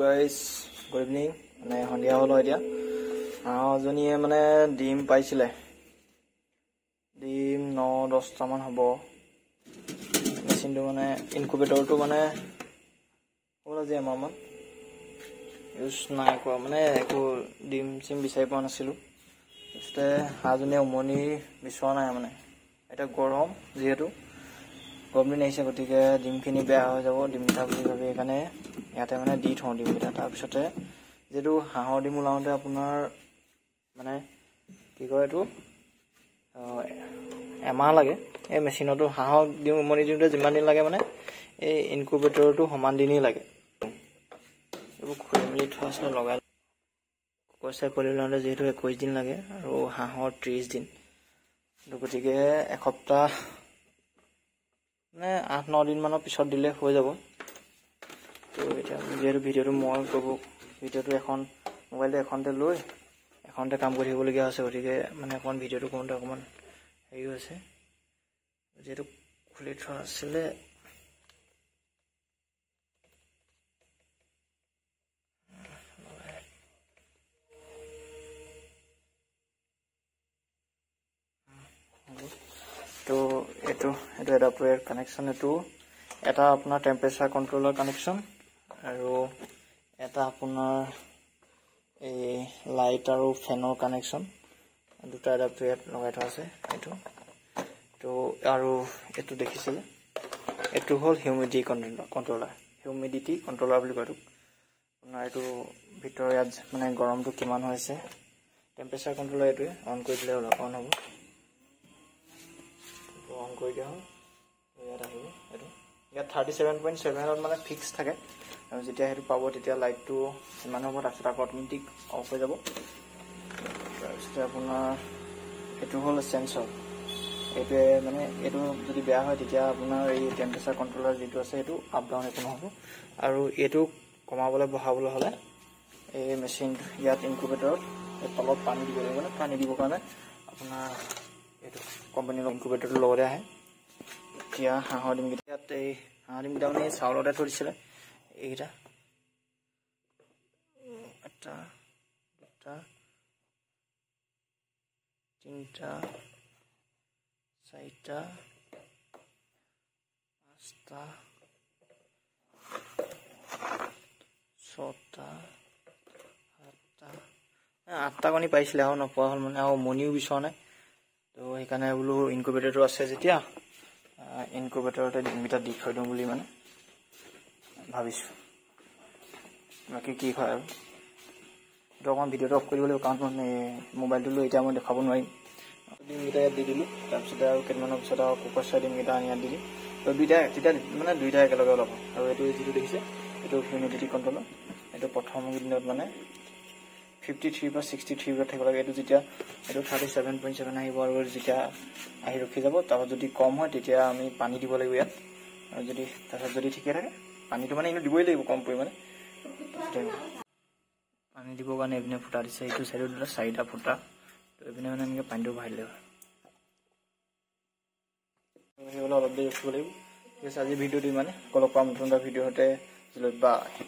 guys good evening মানে সন্ধিয়া হলো এতিয়া হাঁহজনীয়ে মানে ডিম পাইছিলে ডিম 9-10টা মান হ'ব মেচিনটো মানে ইনকুবেটৰটো মানে হ'ল আজি এমাহমান ইউজ নাই কৰা মানে একো ডিম চিম বিচাৰি পোৱা নাছিলোঁ তাৰপিছতে হাঁহজনীয়ে উমনি বিচৰা নাই মানে এতিয়া গৰম যিহেতু গৰম দিন আহিছে গতিকে ডিমখিনি বেয়া হৈ যাব ডিমকেইটা বুলি ভাবি সেইকাৰণে ইয়াতে মানে দি থওঁ ডিমকেইটা তাৰপিছতে যেটো হাঁহৰ ডিম ওলাওঁতে আপোনাৰ মানে কি কয় এইটো এমাহ লাগে এই মেচিনতো হাঁহৰ ডিম উমনি দিওঁতে যিমান দিন লাগে মানে এই ইনকুবেটৰটো সমান দিনেই লাগে এইবোৰ খুলি মেলি থোৱা আছে লগাই কৈছে কৰি লওঁতে যিহেতু 21 দিন লাগে আৰু হাঁহৰ 30 দিন গতিকে এসপ্তাহ মানে 8-9 দিন মানৰ পিছত দিলে হৈ যাব তো এতিয়া যেহেতু ভিডিঅ'টো মই কৰিব ভিডিঅ'টো এখন মোবাইলটো এখনতে লৈ এখনতে কাম কৰি থাকিবলগীয়া আছে গতিকে মানে অকণমান ভিডিঅ'টো কৰোঁতে অকণমান হেৰি হৈছে যেহেতু খুলি থোৱা আছিলে তো এইটো এডাপ্টাৰ কানেকশ্যন এইটো এটা আপোনাৰ টেম্পাৰেচাৰ কণ্ট্ৰলৰ কানেকশ্যন আৰু এটা আপোনাৰ এই লাইট আৰু ফেনৰ কানেকশ্যন দুটা এডাপ্টাৰ লগাই থোৱা আছে এইটো তো আৰু এইটো দেখিছিলে এইটো হ'ল হিউমিডিটি কণ্ট্ৰলাৰ বুলি কয় আপোনাৰ এইটো ভিতৰৰ ইয়াত মানে গৰমটো কিমান হৈছে টেম্পাৰেচাৰ কণ্ট্ৰলাৰ এইটোৱে অন কৰি দিলে অন হ'ব অন কৰি দিয়া হ'ল ইয়াত আহিব এইটো ইয়াত 37.7 মানে ফিক্স থাকে আৰু যেতিয়া সেইটো পাব তেতিয়া লাইটটো সিমান হ'ব তাৰপিছত আকৌ অট'মেটিক অফ হৈ যাব তাৰপিছতে আপোনাৰ এইটো হ'ল চেঞ্চৰ এইটোৱে মানে এইটো যদি বেয়া হয় তেতিয়া আপোনাৰ এই টেম্পাৰেচাৰ কণ্ট্ৰলাৰ যিটো আছে সেইটো আপ ডাউন একো নহ'ব আৰু এইটো কমাবলৈ বঢ়াবলৈ হ'লে এই মেচিন ইয়াত ইনকুবেটৰত এই তলত পানী দিব লাগিব মানে পানী দিবৰ কাৰণে আপোনাৰ এইটো কোম্পানীৰ ইনকুবেটৰটো লগতে আহে এতিয়া হাঁহৰ ডিমকেইটা ইয়াত এই হাঁহৰ ডিমকেইটা মানে চাউলতে থৈ দিছিলে এইকেইটা এটা দুটা তিনিটা চাৰিটা পাঁচটা ছটা আঠটা কণী পাইছিলে আৰু নোপোৱা হ'ল মানে আৰু উমনিও বিচৰা নাই তো সেইকাৰণে বোলো ইনকুবেটৰটো আছে যেতিয়া ইনকুবেটৰতে ডিমকেইটা দি থৈ দিওঁ বুলি মানে ভাবিছোঁ বাকী কি হয় আৰু এইটো অকণমান ভিডিঅ'টো অফ কৰিব লাগিব কাৰণ মানে মোবাইলটো লৈ এতিয়া মই দেখাব নোৱাৰিম ডিমকেইটা ইয়াত দি দিলোঁ তাৰপিছতে আৰু কেইদিনমানৰ পিছত আৰু কুকুৰা ডিমকেইটা আনি ইয়াত দি দিম তো তেতিয়া মানে দুইটা একেলগে ওলাব আৰু এইটো যিটো দেখিছে এইটো হিউমিডিটি কণ্ট্ৰলৰ এইটো প্ৰথম দিনত মানে 53 বা 63 থাকিব লাগে এইটো যেতিয়া এইটো 37.7 আহিব আৰু যেতিয়া আহি ৰখি যাব তাৰপিছত যদি কম হয় তেতিয়া আমি পানী দিব লাগিব ইয়াত আৰু যদি তাৰপিছত যদি ঠিকে থাকে পানীটো মানে এনেও দিবই লাগিব কম পৰিমাণে পানী দিবৰ কাৰণে এইপিনে ফুটা দিছে এইটো চাইডত দিলে 4টা ফুটা তো এইপিনে মানে এনেকৈ পানীটো ভৰাই দিলে সেইবিলাক অলপ দেৰি ৰখিব লাগিব ঠিক আছে আজি ভিডিঅ'টো ইমানে অলপ পাম নতুন এটা ভিডিঅ' হতে বাই